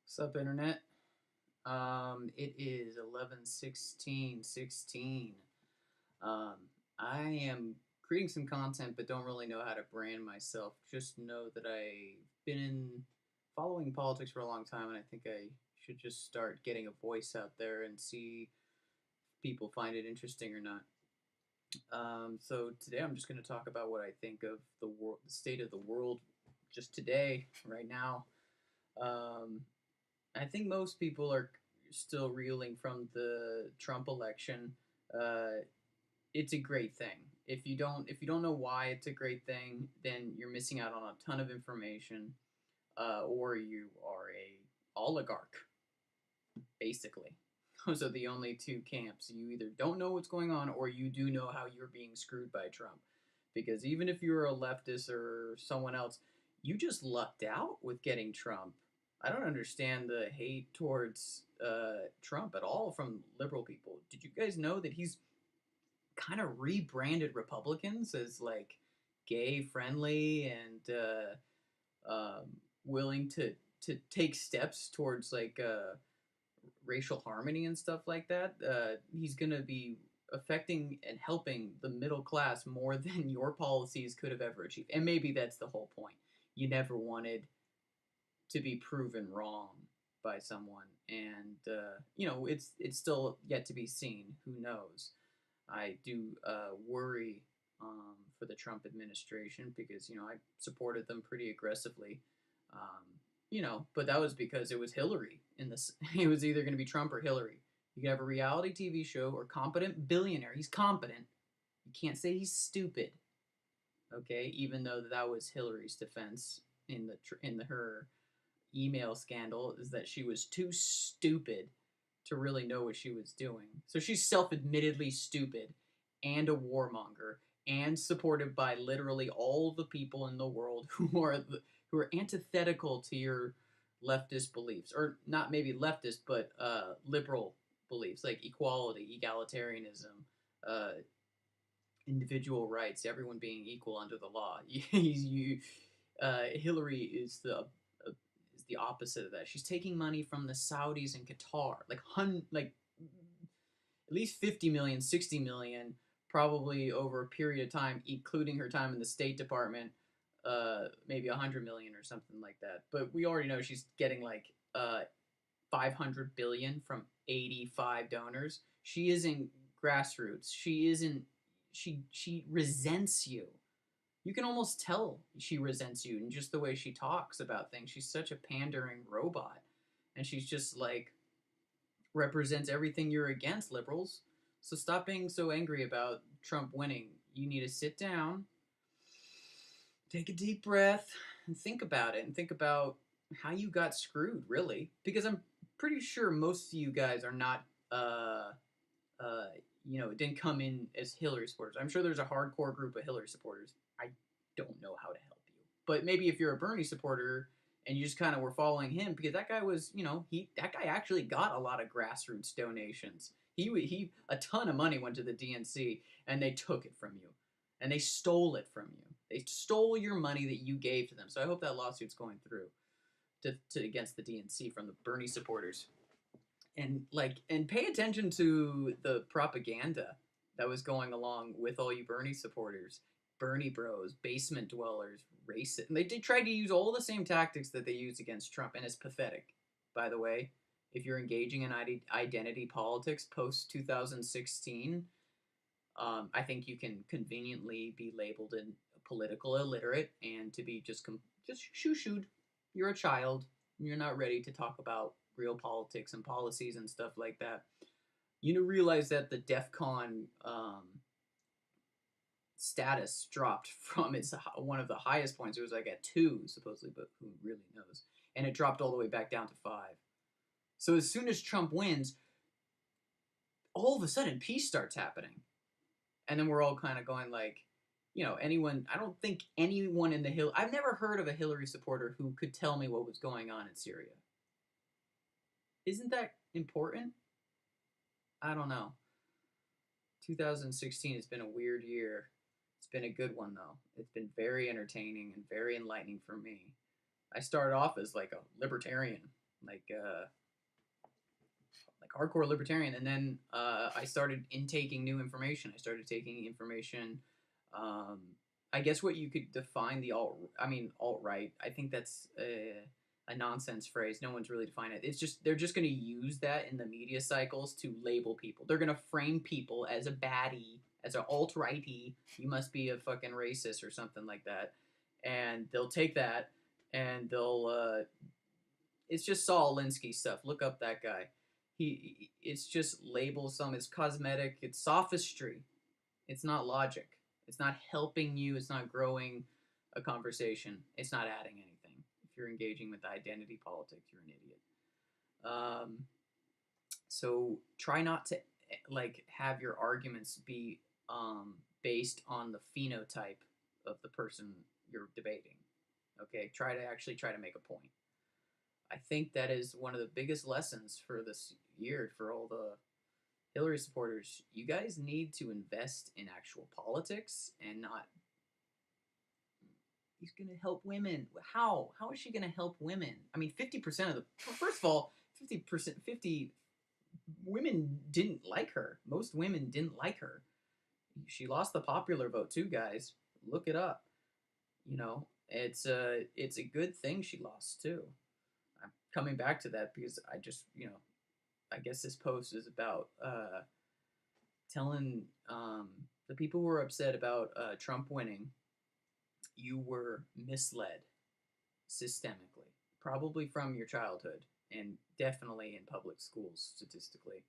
What's up, internet? It is 11/16/16. Um, I am creating some content, but don't really know how to brand myself. Just know that I've been following politics for a long time, and I think I should just start getting a voice out there and see if people find it interesting or not. So today I'm just going to talk about what I think of the world, the state of the world, just today, right now. Um, I think most people are still reeling from the Trump election. Uh, it's a great thing. If you don't know why it's a great thing, then you're missing out on a ton of information, or you are a oligarch, basically. Those are the only two camps. You either don't know what's going on, or you do know how you're being screwed by Trump. Because even if you're a leftist or someone else, you just lucked out with getting Trump. I don't understand the hate towards Trump at all from liberal people. Did you guys know that he's kind of rebranded Republicans as like gay friendly and willing to take steps towards like racial harmony and stuff like that? He's gonna be affecting and helping the middle class more than your policies could have ever achieved. And maybe that's the whole point. You never wanted to be proven wrong by someone, and it's still yet to be seen. Who knows? I do worry for the Trump administration because I supported them pretty aggressively. But that was because it was Hillary in this. It was either going to be Trump or Hillary. You can have a reality TV show or competent billionaire. He's competent. You can't say he's stupid. Okay, even though that was Hillary's defense her email scandal is that she was too stupid to really know what she was doing. So she's self-admittedly stupid and a warmonger and supported by literally all the people in the world who are antithetical to your leftist beliefs, or not maybe leftist, but liberal beliefs like equality, egalitarianism, uh, individual rights, everyone being equal under the law. Hillary is the opposite of that. She's taking money from the Saudis and Qatar, like at least 50 million, 60 million, probably over a period of time, including her time in the State Department, maybe 100 million or something like that. But we already know she's getting like 500 billion from 85 donors. She isn't grassroots. She isn't. She resents you. You can almost tell she resents you in just the way she talks about things. She's such a pandering robot, and she's just like represents everything you're against, liberals. So stop being so angry about Trump winning. You need to sit down, take a deep breath, and think about it, and think about how you got screwed, really. Because I'm pretty sure most of you guys are not, it didn't come in as Hillary supporters. I'm sure there's a hardcore group of Hillary supporters. I don't know how to help you. But maybe if you're a Bernie supporter and you just kind of were following him, because that guy was, that guy actually got a lot of grassroots donations. He a ton of money went to the DNC, and they took it from you, and they stole it from you. They stole your money that you gave to them. So I hope that lawsuit's going through to against the DNC from the Bernie supporters. And pay attention to the propaganda that was going along with all you Bernie supporters. Bernie bros, basement dwellers, racist. And they did try to use all the same tactics that they used against Trump, and it's pathetic. By the way, if you're engaging in identity politics post 2016, I think you can conveniently be labeled in political illiterate and to be just shoo-shooed. You're a child. You're not ready to talk about real politics and policies and stuff like that. You realize that the DEF CON status dropped from its one of the highest points. It was like at 2 supposedly, but who really knows? And it dropped all the way back down to 5. So as soon as Trump wins, all of a sudden peace starts happening, and then we're all kind of going like, anyone. I don't think anyone in the Hill. I've never heard of a Hillary supporter who could tell me what was going on in Syria. Isn't that important? I don't know. 2016 has been a weird year. It's been a good one, though. It's been very entertaining and very enlightening for me. I started off as like a libertarian, like hardcore libertarian. And then I started intaking new information. I started taking information. Um, I guess what you could define the alt right. I think that's a nonsense phrase. No one's really defined it. It's just they're just going to use that in the media cycles to label people. They're going to frame people as a baddie, as an alt righty. You must be a fucking racist or something like that, and they'll take that and they'll. It's just Saul Alinsky stuff. Look up that guy. It's just labels. It's cosmetic. It's sophistry. It's not logic. It's not helping you. It's not growing a conversation. It's not adding anything. If you're engaging with identity politics, you're an idiot. So try not to have your arguments be based on the phenotype of the person you're debating. Okay, try to make a point. I think that is one of the biggest lessons for this year for all the Hillary supporters. You guys need to invest in actual politics and not. He's going to help women. How? How is she going to help women? I mean, 50% of the. First of all, 50 women didn't like her. Most women didn't like her. She lost the popular vote too, guys. Look it up. You know, it's a good thing she lost too. I'm coming back to that because I guess this post is about telling the people who are upset about Trump winning, you were misled systemically, probably from your childhood and definitely in public schools statistically.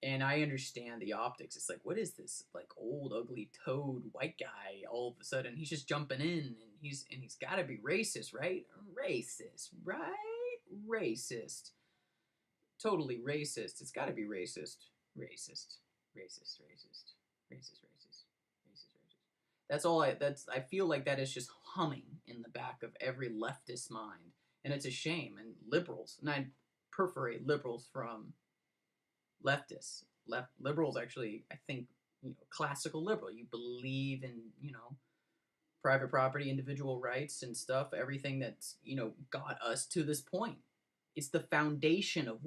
And I understand the optics. It's like, what is this like old ugly toad white guy? All of a sudden, he's just jumping in, and he's got to be racist, right? Racist, right? Racist, totally racist. It's got to be racist, racist, racist, racist, racist, racist, racist, racist. That's all. I feel like that is just humming in the back of every leftist mind, and it's a shame. And liberals, and I perforate liberals from leftists. Liberals actually, I think, classical liberal. You believe in, private property, individual rights and stuff, everything that's, got us to this point. It's the foundation of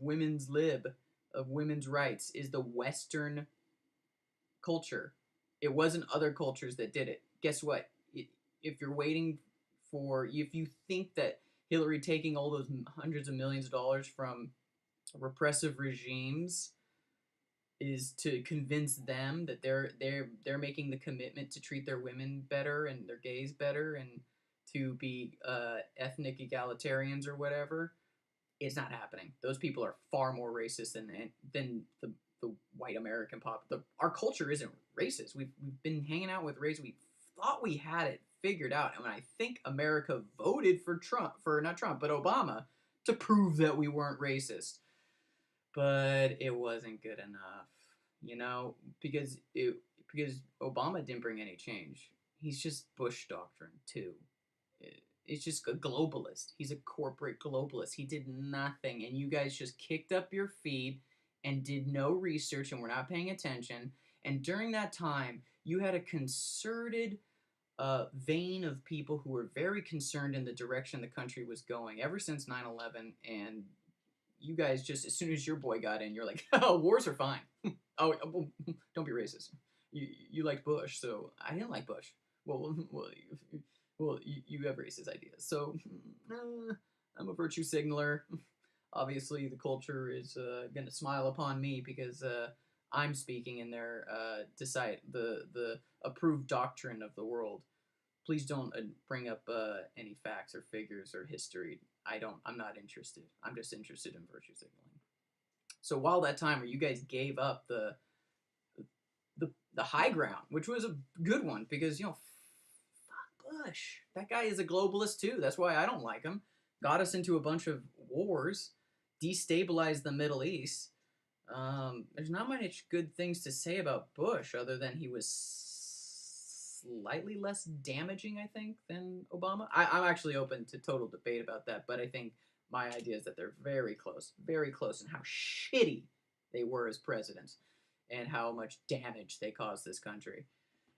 women's of women's rights is the Western culture. It wasn't other cultures that did it. Guess what? If you're waiting if you think that Hillary taking all those hundreds of millions of dollars from repressive regimes is to convince them that they're making the commitment to treat their women better and their gays better and to be ethnic egalitarians or whatever, it's not happening. Those people are far more racist than the white American pop. Our culture isn't racist. We've been hanging out with race. We thought we had it figured out, and I think America voted for Obama to prove that we weren't racist. But it wasn't good enough, because Obama didn't bring any change. He's just Bush doctrine too. It's just a globalist. He's a corporate globalist. He did nothing, and you guys just kicked up your feet and did no research and were not paying attention. And during that time, you had a concerted vein of people who were very concerned in the direction the country was going ever since 9/11, and you guys just, as soon as your boy got in, you're like, oh, wars are fine. Oh, don't be racist. You liked Bush, so I didn't like Bush. Well, you have racist ideas. So I'm a virtue signaler. Obviously, the culture is going to smile upon me because I'm speaking in their the approved doctrine of the world. Please don't bring up any facts or figures or history. I'm not interested. I'm just interested in virtue signaling. So while that time where you guys gave up the high ground, which was a good one because, fuck Bush. That guy is a globalist too. That's why I don't like him. Got us into a bunch of wars, destabilized the Middle East. There's not much good things to say about Bush other than he was slightly less damaging, I think, than Obama. I'm actually open to total debate about that, but I think my idea is that they're very close in how shitty they were as presidents and how much damage they caused this country.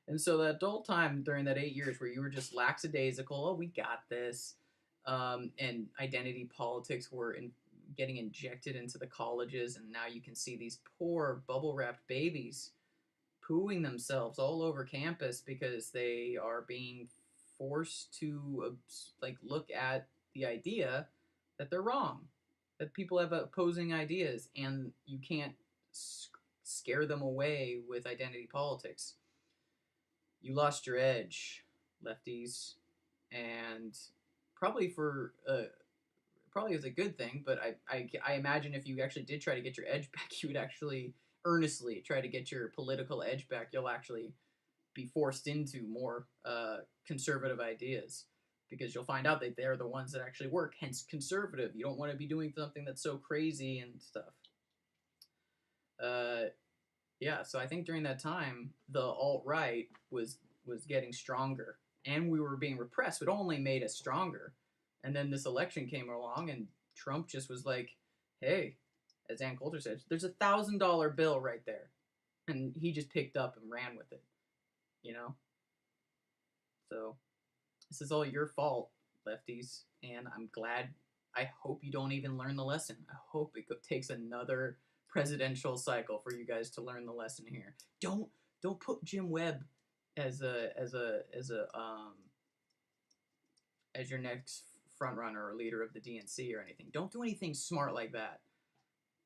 And so that whole time during that 8 years where you were just lackadaisical, oh, we got this, and identity politics were getting injected into the colleges, and now you can see these poor bubble wrapped babies pooing themselves all over campus because they are being forced to like look at the idea that they're wrong, that people have opposing ideas, and you can't scare them away with identity politics. You lost your edge, lefties, and probably for probably is a good thing. But I imagine if you actually did try to get your edge back, you would actually earnestly try to get your political edge back. You'll actually be forced into more conservative ideas because you'll find out that they're the ones that actually work. Hence, conservative. You don't want to be doing something that's so crazy and stuff. Uh, yeah, so I think during that time, the alt right was getting stronger, and we were being repressed. It only made us stronger. And then this election came along, and Trump just was like, "Hey," as Ann Coulter said, "There's $1,000 bill right there," and he just picked up and ran with it. You know, so this is all your fault, lefties, and I'm glad. I hope you don't even learn the lesson. I hope it takes another presidential cycle for you guys to learn the lesson here. Don't put Jim Webb as your next front runner or leader of the DNC or anything. Don't do anything smart like that.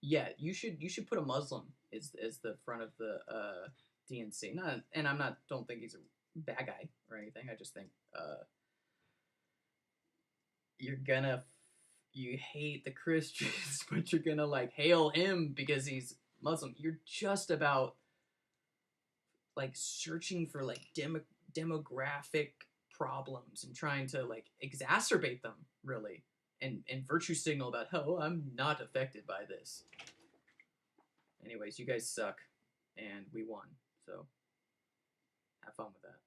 Yeah, you should put a Muslim as the front of the DNC. Not, and I'm not don't think he's a bad guy or anything. I just think you're gonna you hate the Christians, but you're gonna like hail him because he's Muslim. You're just about like searching for like demographic problems and trying to like exacerbate them really, and virtue signal about oh I'm not affected by this. Anyways, you guys suck, and we won. So have fun with that.